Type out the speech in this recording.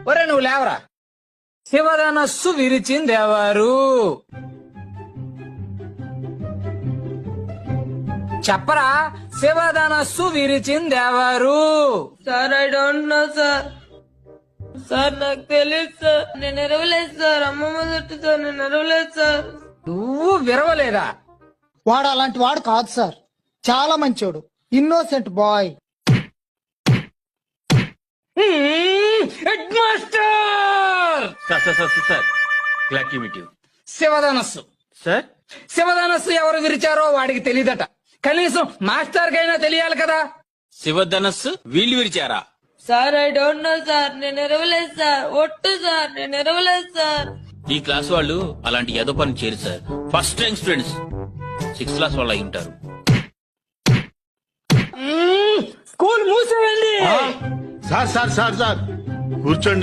ఒరే నువ్వు లేవరా. శివధనస్సు విరిచిందెవరు? చెప్పరా, శివధనస్సు విరిచిందెవరు? Sir I don't know sir. Sir నాకు తెలియదు సార్. నేను ఎరవలేదు సార్. అమ్మమ్మ చుట్టూ సార్. నేను ఎరవలేదు సార్. నువ్వు విరవలేదా? వాడు అలాంటి వాడు కాదు సార్, చాలా మంచోడు, innocent boy. Head master. Sir glad to meet you. శివధనస్సు సార్ శివధనస్సు ఎవరు విరిచారో వాడికి తెలియదట. కనీసం మాస్టర్ కైనా తెలియాలి కదా. శివధనస్సు వీళ్ళు విరిచారా? Sir I don't know sir. నేను ఎరవలేదు సార్. ఒట్టు సార్. నేను ఎరవలేదు సార్. ఈ క్లాస్ వాళ్ళు అలాంటి ఏదో పని చేయరు sir. First rank students 6th class వాళ్ళు అయి ఉంటారు. స్కూల్ మూసేయండి. సార్ కూర్చోండి.